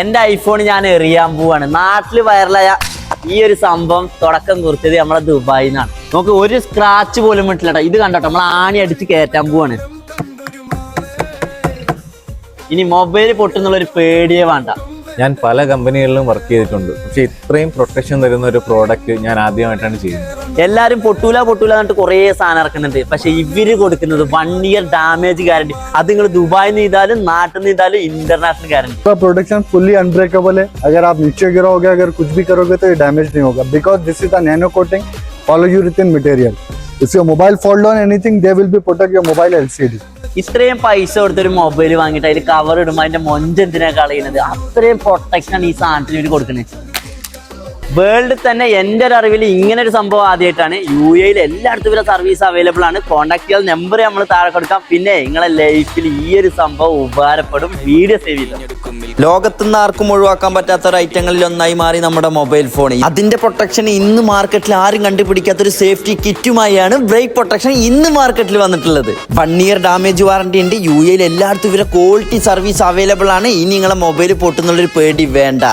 എൻ്റെ ഐഫോൺ ഞാൻ എറിയാൻ പോവാണ്. നാട്ടിൽ വൈറലായ ഈ ഒരു സംഭവം തുടക്കം കുറിച്ചത് നമ്മളെ ദുബായിൽ നിന്നാണ്. നമുക്ക് ഒരു സ്ക്രാച്ച് പോലും വിട്ടില്ലട്ടോ. ഇത് കണ്ടോട്ടോ, നമ്മൾ ആണി അടിച്ച് കയറ്റാൻ പോവാണ്. ഇനി മൊബൈൽ പൊട്ടുന്നുള്ളൊരു പേടിയേ വേണ്ട. ഞാൻ പല കമ്പനികളിലും വർക്ക് ചെയ്തിട്ടുണ്ട്, പക്ഷെ ഇത്രയും പ്രൊട്ടക്ഷൻ തരുന്ന ഒരു പ്രോഡക്റ്റ് ഞാൻ ആദ്യമായിട്ടാണ് ചെയ്യുന്നത്. എല്ലാരും പൊട്ടൂല എന്നിട്ട് കുറേ സാധനം ഇറക്കുന്നുണ്ട്. പക്ഷെ ഇവര് കൊടുക്കുന്നത് 1 year ഡാമേജ് ഗ്യാരണ്ടി. അത് നിങ്ങൾ ദുബായിൽ നിന്ന് ചെയ്താലും നാട്ടിൽ നിന്ന് ചെയ്താലും international guarantee. Production fully unbreakable है. अगर आप नीचे गिरोगे, अगर कुछ भी करोगे तो ये डैमेज नहीं होगा, because this is a nano coating polyurethane material. If your mobile fall down anything, they will be protect your mobile LCD. ഇത്രയും പൈസ കൊടുത്തൊരു മൊബൈൽ വാങ്ങിയിട്ട് അതിൽ കവർ ഇടുമ്പോൾ അതിന്റെ മൊഞ്ച് എന്തിനാ കളയുന്നത്? അത്രയും പ്രൊട്ടക്ഷൻ ഈ സാധനത്തിന് വേണ്ടി കൊടുക്കുന്നത്. വേൾഡിൽ തന്നെ എൻ്റെ ഒരു അറിവിൽ ഇങ്ങനെ ഒരു സംഭവം ആദ്യമായിട്ടാണ്. UAE എല്ലായിടത്തും ഇവരെ സർവീസ് അവൈലബിൾ ആണ്. കോൺടാക്ട് ചെയ്യാൻ നമ്പർ നമ്മൾ താഴെ കൊടുക്കാം. പിന്നെ നിങ്ങളെ ലൈഫിൽ ഈ ഒരു സംഭവം ഉപകാരപ്പെടും. വീഡിയോ സേവ് ചെയ്തു. ലോകത്തുനിന്ന് ആർക്കും ഒഴിവാക്കാൻ പറ്റാത്ത ഒരു ഐറ്റങ്ങളിൽ ഒന്നായി മാറി നമ്മുടെ മൊബൈൽ ഫോൺ. അതിന്റെ പ്രൊട്ടക്ഷൻ ഇന്ന് മാർക്കറ്റിൽ ആരും കണ്ടുപിടിക്കാത്തൊരു സേഫ്റ്റി കിറ്റുമായാണ് ബ്രേക്ക് പ്രൊട്ടക്ഷൻ ഇന്ന് മാർക്കറ്റിൽ വന്നിട്ടുള്ളത്. 1 year ഡാമേജ് വാറണ്ടി ഉണ്ട്. UAE എല്ലായിടത്തും ഇവരെ ക്വാളിറ്റി സർവീസ് അവൈലബിൾ ആണ്. ഇനി നിങ്ങളെ മൊബൈൽ പൊട്ടുന്നുള്ളൊരു പേടി വേണ്ട.